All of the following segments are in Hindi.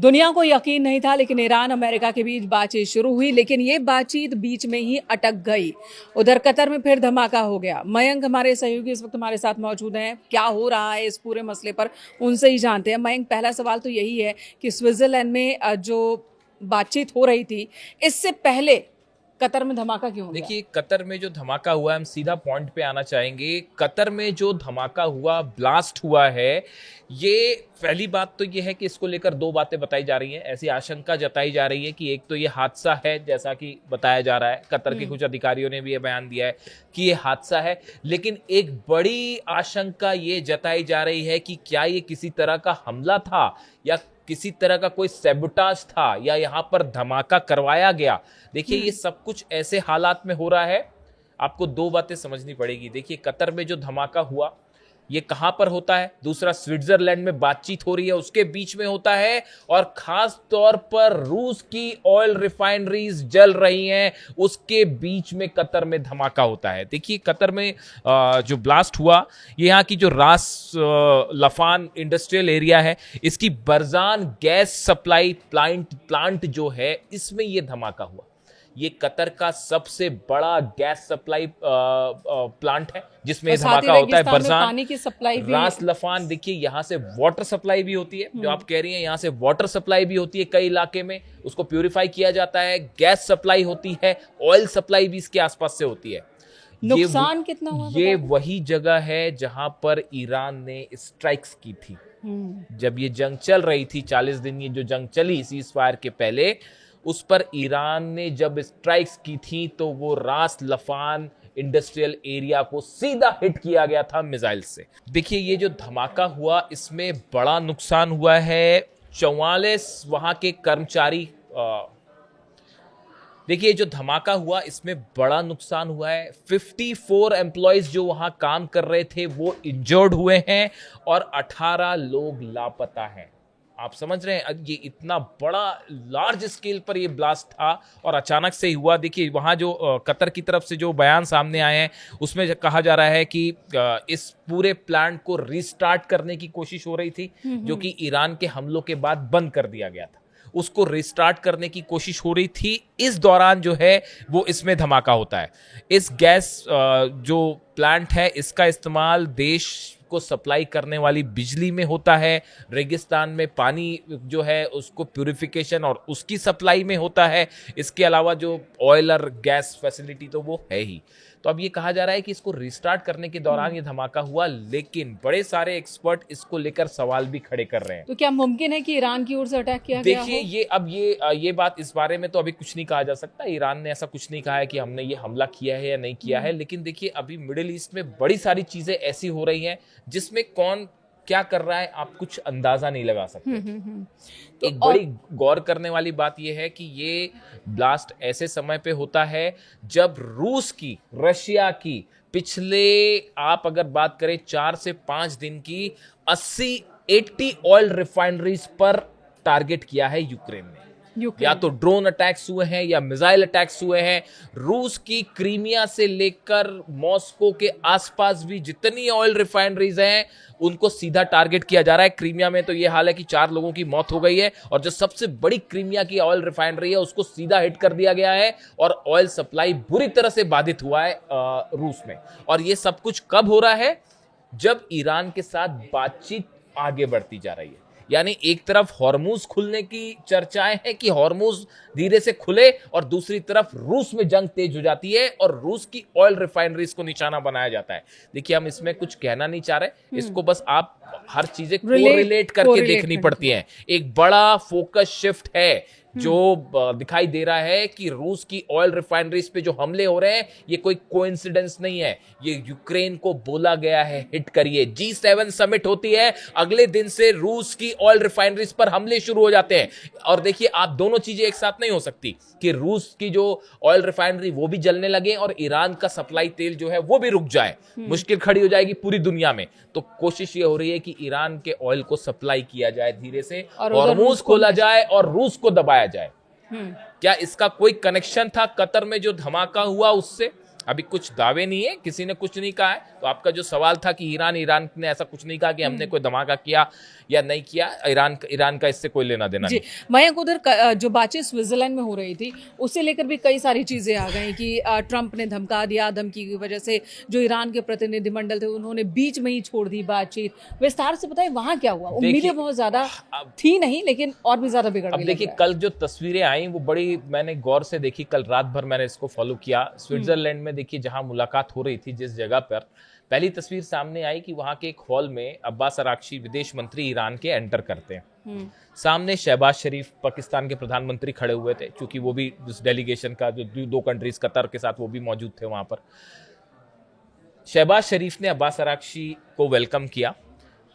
दुनिया को यकीन नहीं था, लेकिन ईरान अमेरिका के बीच बातचीत शुरू हुई, लेकिन ये बातचीत बीच में ही अटक गई। उधर कतर में फिर धमाका हो गया। मयंक हमारे सहयोगी इस वक्त हमारे साथ मौजूद हैं। क्या हो रहा है इस पूरे मसले पर, उनसे ही जानते हैं। मयंक, पहला सवाल तो यही है कि स्विट्जरलैंड में जो बातचीत हो रही थी, इससे पहले कतर में धमाका क्यों हो गया? देखिए, कतर में जो धमाका हुआ है, हम सीधा पॉइंट पे आना चाहेंगे। कतर में जो धमाका हुआ, ब्लास्ट हुआ है, ये पहली बात तो ये है कि इसको लेकर दो बातें बताई जा रही हैं। ऐसी आशंका जताई जा रही है कि एक तो ये हादसा है, जैसा कि बताया जा रहा है। कतर के कुछ अधिकारियों ने भी ये बयान दिया है कि ये हादसा है, लेकिन एक बड़ी आशंका ये जताई जा रही है कि क्या ये किसी तरह का हमला था या किसी तरह का कोई सैबोटाज था या यहाँ पर धमाका करवाया गया। देखिए, ये सब कुछ ऐसे हालात में हो रहा है, आपको दो बातें समझनी पड़ेगी। देखिए, कतर में जो धमाका हुआ, ये कहां पर होता है? दूसरा, स्विट्जरलैंड में बातचीत हो रही है, उसके बीच में होता है, और खास तौर पर रूस की ऑयल रिफाइनरीज जल रही हैं, उसके बीच में कतर में धमाका होता है। देखिए, कतर में जो ब्लास्ट हुआ, ये यहाँ की जो रास लफान इंडस्ट्रियल एरिया है, इसकी बरजान गैस सप्लाई प्लांट जो है, इसमें ये धमाका हुआ। ये कतर का सबसे बड़ा गैस सप्लाई प्लांट है, जिसमें धमाका होता है। बरजान, पानी की सप्लाई भी, रास लफान, देखिए यहाँ से वाटर सप्लाई भी होती है, जो आप कह रही हैं, यहाँ से वाटर सप्लाई भी होती है कई इलाके में, उसको प्यूरिफाई किया जाता है। गैस सप्लाई होती है, ऑयल सप्लाई भी इसके आसपास से होती है। नुकसान कितना हुआ? ये वही जगह है जहां पर ईरान ने स्ट्राइक्स की थी। जब ये जंग चल रही थी, 40 दिन ये जो जंग चली सीज फायर के पहले, उस पर ईरान ने जब स्ट्राइक्स की थी, तो वो रास लफान इंडस्ट्रियल एरिया को सीधा हिट किया गया था मिसाइल से। देखिए, ये जो धमाका हुआ, इसमें बड़ा नुकसान हुआ है। 44 वहां के कर्मचारी, देखिए, जो धमाका हुआ, इसमें बड़ा नुकसान हुआ है। 54 एम्प्लॉयज जो वहां काम कर रहे थे, वो इंजर्ड हुए हैं, और 18 लोग लापता हैं। आप समझ रहे हैं, ये इतना बड़ा लार्ज स्केल पर ये ब्लास्ट था और अचानक से ही हुआ। देखिए, वहाँ जो कतर की तरफ से जो बयान सामने आए हैं, उसमें कहा जा रहा है कि इस पूरे प्लांट को रीस्टार्ट करने की कोशिश हो रही थी, जो कि ईरान के हमलों के बाद बंद कर दिया गया था। उसको रिस्टार्ट करने की कोशिश हो रही थी। इस दौरान जो है वो इसमें धमाका होता है। इस गैस जो प्लांट है, इसका इस्तेमाल देश को सप्लाई करने वाली बिजली में होता है। रेगिस्तान में पानी जो है उसको प्यूरिफिकेशन और उसकी सप्लाई में होता है। इसके अलावा जो ऑयल और गैस फैसिलिटी तो वो है ही। तो अब ये कहा जा रहा है कि इसको रिस्टार्ट करने के दौरान ये धमाका हुआ, लेकिन बड़े सारे एक्सपर्ट इसको लेकर सवाल भी खड़े कर रहे हैं। तो क्या मुमकिन है कि ईरान की ओर से अटैक किया गया हो? देखिए, ये बात, इस बारे में तो अभी कुछ नहीं कहा जा सकता। ईरान ने ऐसा कुछ नहीं कहा है कि हमने ये हमला किया है या नहीं किया है, लेकिन देखिए, अभी मिडिल ईस्ट में बड़ी सारी चीजें ऐसी हो रही हैं जिसमें कौन क्या कर रहा है, आप कुछ अंदाजा नहीं लगा सकते। तो एक बड़ी गौर करने वाली बात यह है कि ये ब्लास्ट ऐसे समय पे होता है जब रूस की, रशिया की, पिछले, आप अगर बात करें 4 से 5 दिन की, 80 ऑयल रिफाइनरीज पर टारगेट किया है यूक्रेन ने। या तो ड्रोन अटैक्स हुए हैं या मिसाइल अटैक्स हुए हैं। रूस की क्रीमिया से लेकर मॉस्को के आसपास भी जितनी ऑयल रिफाइनरीज हैं, उनको सीधा टारगेट किया जा रहा है। क्रीमिया में तो ये हाल है कि 4 लोगों की मौत हो गई है, और जो सबसे बड़ी क्रीमिया की ऑयल रिफाइनरी है, उसको सीधा हिट कर दिया गया है, और ऑयल सप्लाई बुरी तरह से बाधित हुआ है रूस में। और ये सब कुछ कब हो रहा है? जब ईरान के साथ बातचीत आगे बढ़ती जा रही है। यानी एक तरफ हॉर्मुज खुलने की चर्चाएं हैं कि हॉर्मुज धीरे से खुले, और दूसरी तरफ रूस में जंग तेज हो जाती है और रूस की ऑयल रिफाइनरीज को निशाना बनाया जाता है। देखिए, हम इसमें कुछ कहना नहीं चाह रहे, इसको बस आप हर चीजें कोरिलेट करके देखनी पड़ती हैं। एक बड़ा फोकस शिफ्ट है जो दिखाई दे रहा है कि रूस की ऑयल रिफाइनरीज पे जो हमले हो रहे हैं, ये कोई कोइंसिडेंस नहीं है। ये यूक्रेन को बोला गया है, हिट करिए। G7 समिट होती है, अगले दिन से रूस की ऑयल रिफाइनरीज पर हमले शुरू हो जाते हैं। और देखिए, आप दोनों चीजें एक साथ नहीं हो सकती कि रूस की जो ऑयल रिफाइनरी वो भी जलने लगे और ईरान का सप्लाई तेल जो है वो भी रुक जाए। मुश्किल खड़ी हो जाएगी पूरी दुनिया में। तो कोशिश ये हो रही है कि ईरान के ऑयल को सप्लाई किया जाए धीरे से, हॉर्मुज खोला जाए और रूस को दबाया जाए। क्या इसका कोई कनेक्शन था कतर में जो धमाका हुआ उससे? अभी कुछ दावे नहीं है, किसी ने कुछ नहीं कहा है। तो आपका जो सवाल था कि ईरान ने ऐसा कुछ नहीं कहा कि हमने कोई धमाका किया या नहीं किया, ईरान का इससे कोई लेना देना नहीं। मयंक, उधर जो बातचीत स्विट्जरलैंड में हो रही थी उससे लेकर भी कई सारी चीजें आ गई कि ट्रंप ने धमका दिया, धमकी की वजह से जो ईरान के प्रतिनिधिमंडल थे उन्होंने बीच में ही छोड़ दी बातचीत। विस्तार से बताइए वहां क्या हुआ। उम्मीदें बहुत ज्यादा थी नहीं, लेकिन और भी ज्यादा बिगड़ गई। अब देखिए कल जो तस्वीरें आई वो बड़ी मैंने गौर से देखी, कल रात भर मैंने इसको फॉलो किया। स्विट्जरलैंड में देखिए जहां मुलाकात हो रही थी, जिस जगह पर पहली तस्वीर सामने आई कि वहां के एक हॉल में अब्बास अराक्ची विदेश मंत्री ईरान के एंटर करते हैं। सामने शहबाज शरीफ पाकिस्तान के प्रधानमंत्री खड़े हुए थे, क्योंकि वो भी उस डेलीगेशन का जो दो कंट्रीज कतर के साथ वो भी मौजूद थे वहां पर। शहबाज शरीफ ने अब्बास अराक्ची को वेलकम किया।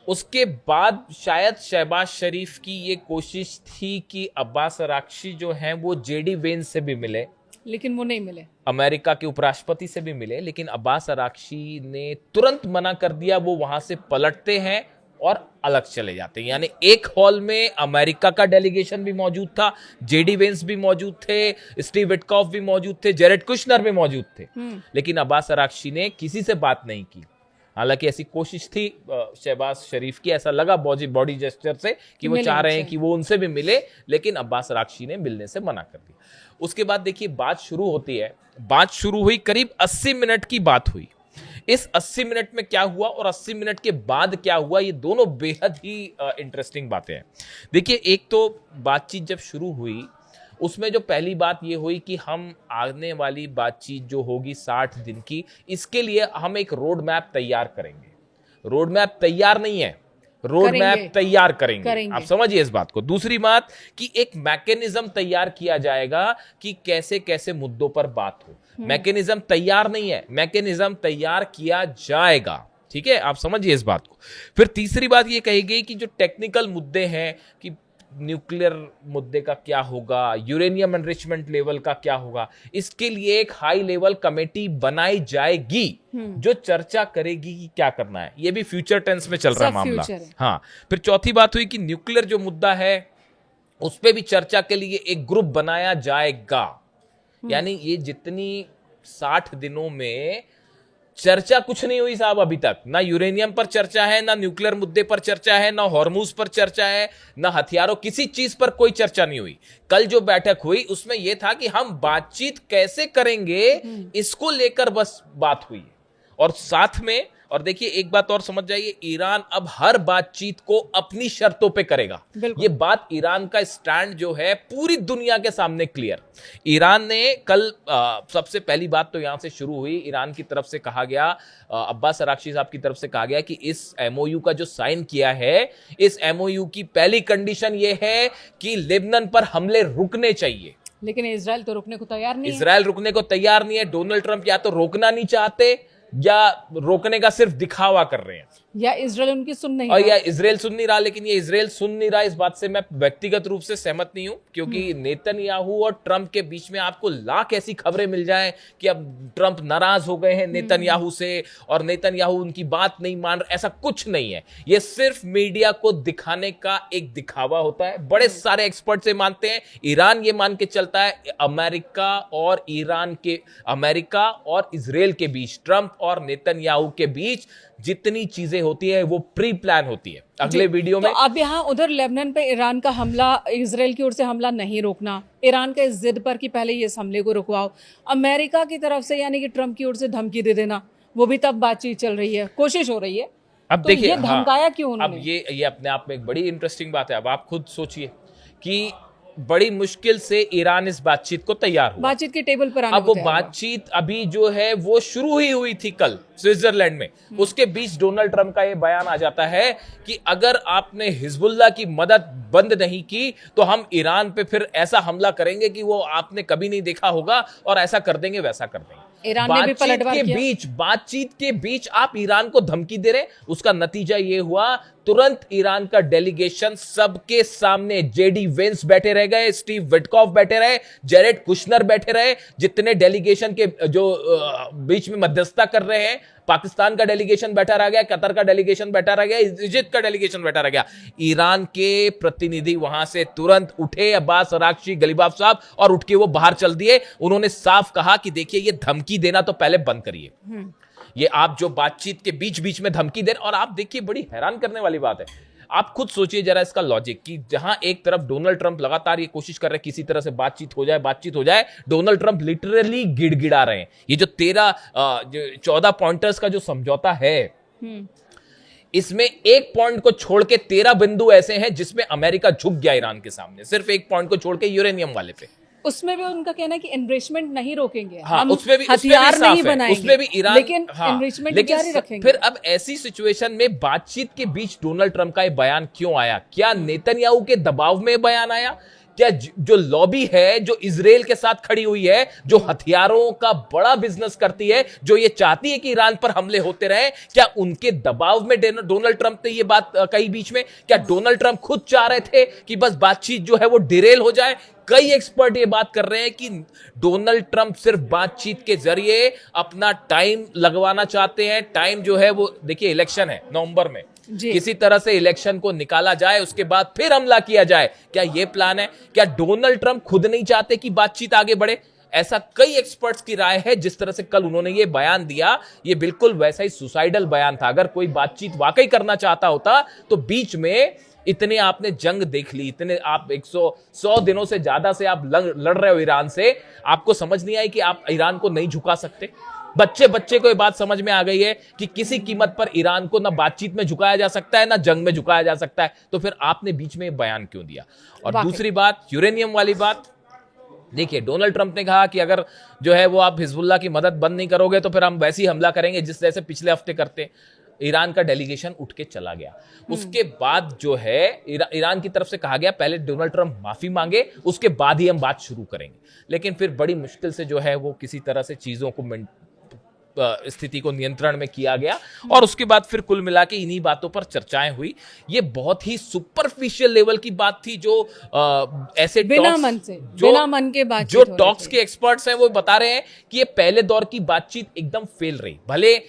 उसके बाद शायद शहबाज शरीफ की ये कोशिश थी कि अब्बास अराक्ची जो हैं वो जेडी वेंस से भी मिले, लेकिन वो नहीं मिले। अमेरिका के उपराष्ट्रपति से भी मिले, लेकिन अब्बास अराक्ची ने तुरंत मना कर दिया। वो वहां से पलटते हैं और अलग चले जाते हैं। यानी एक हॉल में अमेरिका का डेलीगेशन भी मौजूद था, जेडी वेंस भी मौजूद थे, स्टीव विटकॉफ भी मौजूद थे, जेरेड कुशनर भी मौजूद थे, लेकिन अब्बास अराक्ची ने किसी से बात नहीं की। हालांकि ऐसी कोशिश थी शहबाज शरीफ की, ऐसा लगा बॉडी जेस्चर से कि वो चाह रहे हैं कि वो उनसे भी मिले, लेकिन अब्बास अराक्ची ने मिलने से मना कर दिया। उसके बाद देखिए बात शुरू होती है। बात शुरू हुई, करीब 80 मिनट की बात हुई। इस 80 मिनट में क्या हुआ और 80 मिनट के बाद क्या हुआ, ये दोनों बेहद ही इंटरेस्टिंग बातें हैं। देखिए एक तो बातचीत जब शुरू हुई उसमें जो पहली बात ये हुई कि हम आने वाली बातचीत जो होगी 60 दिन की, इसके लिए हम एक रोड मैप तैयार करेंगे। रोड मैप तैयार नहीं है, रोड मैप तैयार करेंगे। आप समझिए इस बात को। दूसरी बात कि एक मैकेनिज्म तैयार किया जाएगा कि कैसे कैसे मुद्दों पर बात हो। मैकेनिज्म तैयार नहीं है, मैकेनिज्म तैयार किया जाएगा। ठीक है, आप समझिए इस बात को। फिर तीसरी बात ये कही गई कि जो टेक्निकल मुद्दे हैं कि न्यूक्लियर मुद्दे का क्या होगा, यूरेनियम एनरिचमेंट लेवल का क्या होगा, इसके लिए एक हाई लेवल कमेटी बनाई जाएगी जो चर्चा करेगी कि क्या करना है। ये भी फ्यूचर टेंस में चल रहा है मामला। हाँ, फिर चौथी बात हुई कि न्यूक्लियर जो मुद्दा है उस पर भी चर्चा के लिए एक ग्रुप बनाया जाएगा। यानी ये जितनी 60 दिनों में चर्चा कुछ नहीं हुई साहब अभी तक। ना यूरेनियम पर चर्चा है, ना न्यूक्लियर मुद्दे पर चर्चा है, ना हॉर्मूज पर चर्चा है, ना हथियारों, किसी चीज पर कोई चर्चा नहीं हुई। कल जो बैठक हुई उसमें यह था कि हम बातचीत कैसे करेंगे इसको लेकर बस बात हुई। और साथ में, और देखिए एक बात और समझ जाइए, ईरान अब हर बातचीत को अपनी शर्तों पे करेगा। ये बात ईरान का स्टैंड जो है पूरी दुनिया के सामने क्लियर। ईरान ने कल सबसे पहली बात तो यहां से शुरू हुई। ईरान की तरफ से कहा गया, अब्बास अराक्ची साहब की तरफ से कहा गया कि इस एमओयू का जो साइन किया है, इस एमओयू की पहली कंडीशन ये है कि लेबनान पर हमले रुकने चाहिए। लेकिन इजराइल तो रुकने को तैयार नहीं है। इजराइल रुकने को तैयार नहीं है। डोनाल्ड ट्रंप या तो रोकना नहीं चाहते या रोकने का सिर्फ दिखावा कर रहे हैं, या इजराइल उनकी सुन नहीं और या इजराइल सुन नहीं रहा। लेकिन ये इजराइल सुन नहीं रहा, इस बात से मैं व्यक्तिगत रूप से सहमत नहीं हूं, क्योंकि नेतन्याहू और ट्रंप के बीच में आपको लाख ऐसी खबरें मिल जाएं कि अब ट्रंप नाराज हो गए हैं नेतन्याहू से और नेतन्याहू उनकी बात नहीं मान रहे। ऐसा कुछ नहीं है, ये सिर्फ मीडिया को दिखाने का एक दिखावा होता है। बड़े सारे एक्सपर्ट से मानते हैं, ईरान ये मान के चलता है अमेरिका और अमेरिका और इजराइल के बीच, ट्रंप और नेतन्याहू के बीच जितनी चीजें होती है वो प्री प्लान होती है। अगले वीडियो में तो अब यहाँ उधर लेबनान पे ईरान का हमला, इजराइल की ओर से हमला नहीं रोकना, ईरान के इस जिद पर कि पहले ये हमले को रुकवाओ, अमेरिका की तरफ से यानी कि ट्रंप की ओर से धमकी दे देना, वो भी तब बातचीत चल रही है, कोशिश हो रही है। अब तो देखिए ये धमकाया क्यों उन्होंने? अब ये अपने आप में एक बड़ी इंटरेस्टिंग बात है। अब आप खुद सोचिए कि बड़ी मुश्किल से ईरान इस बातचीत को तैयार हुआ, बातचीत के टेबल पर आने अब वो बातचीत अभी जो है वो शुरू ही हुई थी कल स्विट्जरलैंड में। उसके बीच डोनाल्ड ट्रंप का ये बयान आ जाता है कि अगर आपने हिजबुल्लाह की मदद बंद नहीं की तो हम ईरान पे फिर ऐसा हमला करेंगे कि वो आपने कभी नहीं देखा होगा, और ऐसा कर देंगे, वैसा कर देंगे। ईरान ने भी पलटवार किया। बातचीत के बीच आप ईरान को धमकी दे रहे हैं। उसका नतीजा ये हुआ तुरंत ईरान का डेलीगेशन सबके सामने जेडी वेंस बैठे रह गए, स्टीव विटकॉफ बैठे रहे, जेरेड कुशनर बैठे रहे, जितने डेलीगेशन के जो बीच में मध्यस्थता कर रहे हैं, पाकिस्तान का डेलीगेशन बैठा रह गया, कतर का डेलीगेशन बैठा रह गया, इजिप्ट का डेलीगेशन बैठा रह गया। ईरान के प्रतिनिधि वहां से तुरंत उठे, अब्बास अरागची, गलीबाफ साहब, और उठ के वो बाहर चल दिए। उन्होंने साफ कहा कि देखिए ये धमकी देना तो पहले बंद करिए, ये आप जो बातचीत के बीच बीच में धमकी दे। और आप देखिए बड़ी हैरान करने वाली बात है, आप खुद सोचिए जरा इसका लॉजिक, कि जहां एक तरफ डोनाल्ड ट्रंप लगातार ये कोशिश कर रहे हैं किसी तरह से बातचीत हो जाए, डोनाल्ड ट्रंप लिटरली गिड़गिड़ा रहे हैं। ये जो 14 पॉइंटर्स का जो समझौता है, इसमें एक पॉइंट को छोड़ के 13 बिंदु ऐसे हैं जिसमें अमेरिका झुक गया ईरान के सामने, सिर्फ एक पॉइंट को छोड़ के, यूरेनियम वाले पे। उसमें भी उनका कहना है कि एनरिचमेंट नहीं रोकेंगे, हाँ, हम उसमें भी हथियार नहीं बनाएंगे, उसमें भी ईरान, लेकिन हाँ, एनरिचमेंट लेकिन जारी रखेंगे। फिर अब ऐसी सिचुएशन में बातचीत के बीच डोनाल्ड ट्रंप का ये बयान क्यों आया? क्या नेतन्याहू के दबाव में बयान आया? क्या जो लॉबी है जो इजराइल के साथ खड़ी हुई है, जो हथियारों का बड़ा बिजनेस करती है, जो ये चाहती है कि ईरान पर हमले होते रहे, क्या उनके दबाव में डोनाल्ड ट्रंप ने ये बात कही बीच में? क्या डोनाल्ड ट्रंप खुद चाह रहे थे कि बस बातचीत जो है वो डिरेल हो जाए? कई एक्सपर्ट ये बात कर रहे हैं कि डोनाल्ड ट्रंप सिर्फ बातचीत के जरिए अपना टाइम लगवाना चाहते हैं। टाइम जो है वो, देखिए इलेक्शन है नवंबर में, किसी तरह से इलेक्शन को निकाला जाए, उसके बाद फिर हमला किया जाए, क्या यह प्लान है? क्या डोनाल्ड ट्रंप खुद नहीं चाहते कि बातचीत आगे बढ़े? ऐसा कई एक्सपर्ट्स की राय है। जिस तरह से कल उन्होंने ये बयान दिया, ये बिल्कुल वैसा ही सुसाइडल बयान था। अगर कोई बातचीत वाकई करना चाहता होता तो बीच में इतने आपने जंग देख ली, इतने आप 100 दिनों से ज्यादा से आप लड़ रहे हो ईरान से, आपको समझ नहीं आई कि आप ईरान को नहीं झुका सकते? बच्चे को ये बात समझ में आ गई है कि किसी कीमत पर ईरान को ना बातचीत में झुकाया जा सकता है, ना जंग में झुकाया जा सकता है। तो फिर आपने बीच में बयान क्यों दिया? और दूसरी बात, यूरेनियम वाली बात, देखिए डोनाल्ड ट्रंप ने कहा कि अगर जो है वो आप हिजबुल्लाह की मदद बंद नहीं करोगे तो फिर हम वैसे ही हमला करेंगे जिस जैसे पिछले हफ्ते करते। ईरान का डेलीगेशन उठ के चला गया। उसके बाद जो है ईरान की तरफ से कहा गया पहले डोनाल्ड ट्रंप माफी मांगे, उसके बाद ही हम बात शुरू करेंगे। लेकिन फिर बड़ी मुश्किल से जो है वो किसी तरह से चीजों को स्थिति को नियंत्रण में किया गया, और उसके बाद फिर कुल मिला के इन्हीं बातों पर चर्चाएं हुई। ये बहुत ही सुपरफिशियल लेवल की बात थी, जो ऐसे बिना मन के बात, जो टॉक्स के एक्सपर्ट्स हैं वो बता रहे हैं कि ये पहले दौर की बातचीत एकदम फेल रही। भले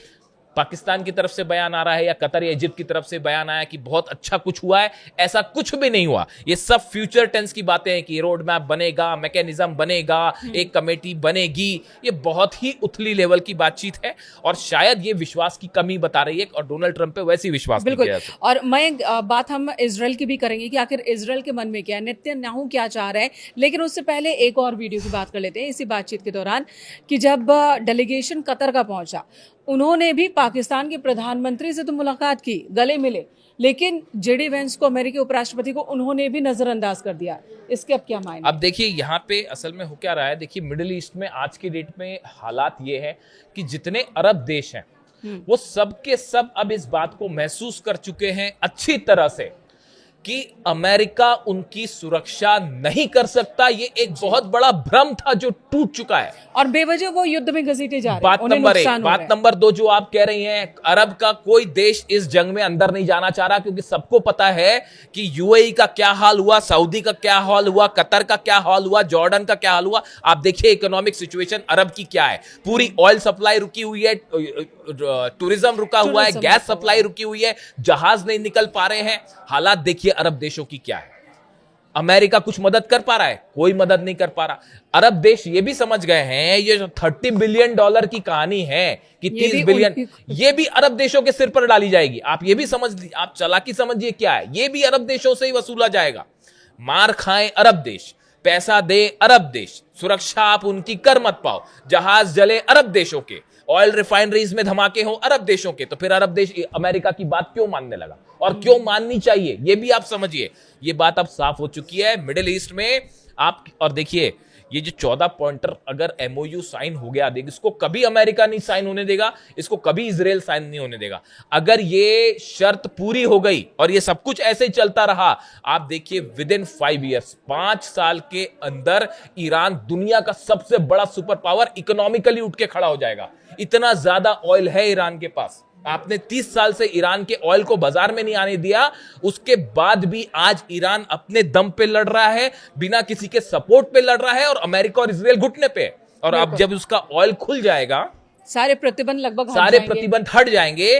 पाकिस्तान की तरफ से बयान आ रहा है या कतर या इजिप्ट की तरफ से बयान आया कि बहुत अच्छा कुछ हुआ है, ऐसा कुछ भी नहीं हुआ। ये सब फ्यूचर टेंस की बातें हैं कि रोड मैप बनेगा, मैकेनिज्म बनेगा, एक कमेटी बनेगी। ये बहुत ही उथली लेवल की बातचीत है और शायद ये विश्वास की कमी बता रही है, और डोनाल्ड ट्रंप पे वैसी विश्वास बिल्कुल। नहीं किया। और मैं बात हम इजराइल की भी करेंगे कि आखिर इजराइल के मन में क्या है, नेतन्याहू क्या चाह रहे हैं। लेकिन उससे पहले एक और वीडियो की बात कर लेते हैं इसी बातचीत के दौरान, कि जब डेलीगेशन कतर का पहुंचा, उन्होंने भी पाकिस्तान के प्रधानमंत्री से तो मुलाकात की, गले मिले, लेकिन जेडी वेंस को, अमेरिकी उपराष्ट्रपति को, उन्होंने भी नजरअंदाज कर दिया। इसके अब क्या मायने? अब देखिए यहाँ पे असल में हो क्या रहा है। देखिए मिडिल ईस्ट में आज की डेट में हालात ये है कि जितने अरब देश हैं वो सब के सब अब इस बात को महसूस कर चुके हैं अच्छी तरह से कि अमेरिका उनकी सुरक्षा नहीं कर सकता। ये एक बहुत बड़ा भ्रम था जो टूट चुका है, और बेवजह वो युद्ध में घसीटे जा रहे हैं। बात नंबर 1। बात नंबर 2 जो आप कह रही हैं, अरब का कोई देश इस जंग में अंदर नहीं जाना चाह रहा, क्योंकि सबको पता है कि यूएई का क्या हाल हुआ, सऊदी का क्या हाल हुआ, कतर का क्या हाल हुआ, जॉर्डन का क्या हाल हुआ। आप देखिए इकोनॉमिक सिचुएशन अरब की क्या है। पूरी ऑयल सप्लाई रुकी हुई है, टूरिज्म रुका हुआ है, गैस सप्लाई रुकी हुई है, जहाज नहीं निकल पा रहे हैं। हालात देखिए अरब देशों की क्या है। अमेरिका कुछ मदद कर पा रहा है? कोई मदद नहीं कर पा रहा। अरब देश ये भी समझ गए हैं, ये जो $30 बिलियन की कहानी है कि 30 बिलियन, ये भी अरब देशों के सिर पर डाली जाएगी। आप ये भी समझ लीजिए, आप चालाकी समझिए क्या है, ये भी अरब देशों से ही वसूला जाएगा। मार खाएं अरब देश, पैसा दे अरब देश, सुरक्षा आप उनकी कर मत पाओ, जहाज जले अरब देशों के, ऑयल रिफाइनरीज में धमाके हो अरब देशों के, तो फिर अरब देश अमेरिका की बात क्यों मानने लगा, और क्यों माननी चाहिए, ये भी आप समझिए। ये बात अब साफ हो चुकी है मिडिल ईस्ट में आप। और देखिए ये जो 14 पॉइंटर अगर एमओयू साइन हो गया, देखिए इसको कभी अमेरिका नहीं साइन होने देगा, इसको कभी इजराइल साइन नहीं होने देगा। अगर ये शर्त पूरी हो गई और ये सब कुछ ऐसे ही चलता रहा, आप देखिए विद इन 5 ईयर्स, 5 साल के अंदर ईरान दुनिया का सबसे बड़ा सुपर पावर इकोनॉमिकली उठ के खड़ा हो जाएगा। इतना ज्यादा ऑयल है ईरान के पास। आपने 30 साल से ईरान के ऑयल को बाजार में नहीं आने दिया, उसके बाद भी आज ईरान अपने दम पे लड़ रहा है, बिना किसी के सपोर्ट पे लड़ रहा है, और अमेरिका और इजराइल घुटने पे है। और अब जब उसका ऑयल खुल जाएगा, सारे प्रतिबंध लगभग सारे प्रतिबंध हट जाएंगे,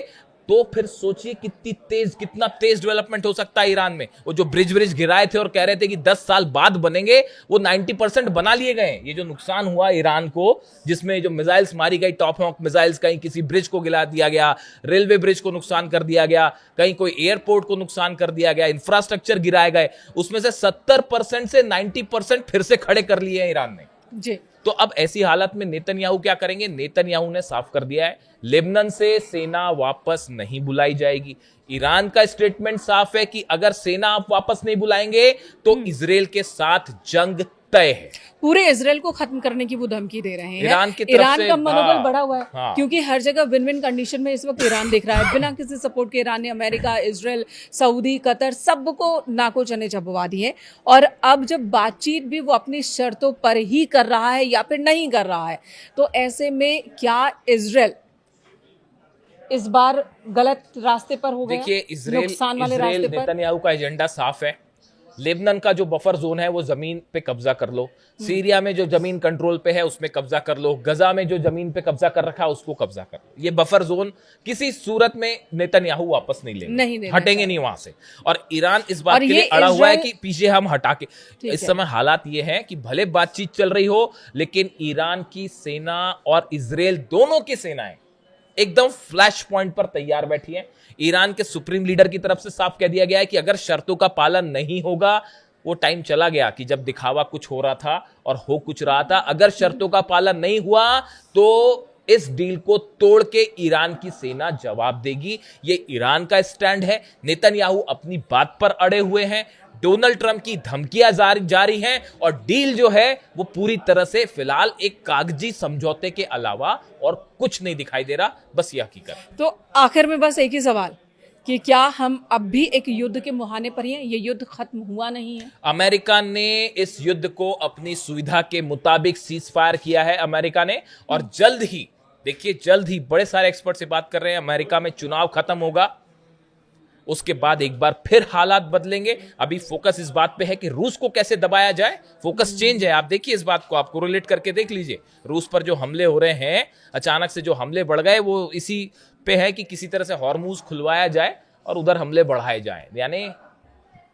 तो फिर सोचिए कितना तेज डेवलपमेंट हो सकता है ईरान में। वो जो ब्रिज गिराए थे और कह रहे थे कि 10 साल बाद बनेंगे, वो 90% बना लिए गए। ये जो नुकसान हुआ ईरान को, जिसमें जो मिसाइल्स मारी गई, टॉप हॉक मिसाइल्स, कहीं किसी ब्रिज को गिरा दिया गया, रेलवे ब्रिज को नुकसान कर दिया गया, कहीं कोई एयरपोर्ट को नुकसान कर दिया गया, इंफ्रास्ट्रक्चर गिराए गए, उसमें से 70% से 90% फिर से खड़े कर लिए हैं ईरान ने जी। तो अब ऐसी हालत में नेतन्याहू क्या करेंगे? नेतन्याहू ने साफ कर दिया है, लेबनान से सेना वापस नहीं बुलाई जाएगी। ईरान का स्टेटमेंट साफ है कि अगर सेना आप वापस नहीं बुलाएंगे तो इजराइल के साथ जंग तय है। पूरे इजराइल को खत्म करने की वो धमकी दे रहे हैं। ईरान की तरफ ईरान से का मनोबल बढ़ा हुआ है, क्योंकि हर जगह विन विन कंडीशन में इस वक्त ईरान दिख रहा है। बिना किसी सपोर्ट के ईरान ने अमेरिका, इजराइल, सऊदी, कतर सबको नाको चने चबवा दिए। और अब जब बातचीत भी वो अपनी शर्तों पर ही कर रहा है या फिर नहीं कर रहा है, तो ऐसे में क्या इजराइल इस बार गलत रास्ते पर हो गया? देखिए, इजराइल पर नेतन्याहू का एजेंडा साफ है। लेबनान का जो बफर जोन है वो जमीन पे कब्जा कर लो, सीरिया में जो जमीन कंट्रोल पे है उसमें कब्जा कर लो, गजा में जो जमीन पे कब्जा कर रखा है उसको कब्जा कर लो। ये बफर जोन किसी सूरत में नेतन्याहू वापस नहीं लेंगे, हटेंगे नहीं वहां से। और ईरान इस बात के लिए अड़ा हुआ है कि पीछे हम हटा के। इस समय हालात ये हैं कि भले बातचीत चल रही हो, लेकिन ईरान की सेना और इजराइल दोनों की सेनाएं एकदम फ्लैश पॉइंट पर तैयार बैठी है। ईरान के सुप्रीम लीडर की तरफ से साफ कह दिया गया है कि अगर शर्तों का पालन नहीं होगा, वो टाइम चला गया कि जब दिखावा कुछ हो रहा था और हो कुछ रहा था। अगर शर्तों का पालन नहीं हुआ तो इस डील को तोड़ के ईरान की सेना जवाब देगी। ये ईरान का स्टैंड है। नेतन्याहू अपनी बात पर अड़े हुए हैं, डोनाल्ड ट्रंप की धमकियां जारी हैं, और डील जो है वो पूरी तरह से फिलहाल एक कागजी समझौते के अलावा और कुछ नहीं दिखाई दे रहा। बस ये हकीकत। तो आखिर में बस एक ही सवाल कि क्या हम अब भी एक युद्ध के मुहाने पर हैं? ये युद्ध खत्म हुआ नहीं है। अमेरिका ने इस युद्ध को अपनी सुविधा के मुताबिक सीज फायर किया है अमेरिका ने, और जल्द ही, देखिए जल्द ही, बड़े सारे एक्सपर्ट से बात कर रहे हैं, अमेरिका में चुनाव खत्म होगा, उसके बाद एक बार फिर हालात बदलेंगे। अभी फोकस इस बात पे है कि रूस को कैसे दबाया जाए। फोकस चेंज है। आप देखिए इस बात को, आप कोरिलेट करके देख लीजिए। रूस पर जो हमले हो रहे हैं, अचानक से जो हमले बढ़ गए, वो इसी पे है कि किसी तरह से हॉर्मुज खुलवाया जाए और उधर हमले बढ़ाए जाए, यानी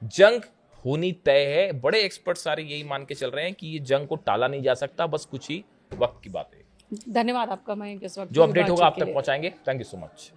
जंग होनी तय है। बड़े एक्सपर्ट सारे यही मान के चल रहे हैं कि ये जंग को टाला नहीं जा सकता, बस कुछ ही वक्त की बात है। धन्यवाद आपका मयंक, इस वक्त जो अपडेट होगा आप तक पहुंचाएंगे। Thank you so much.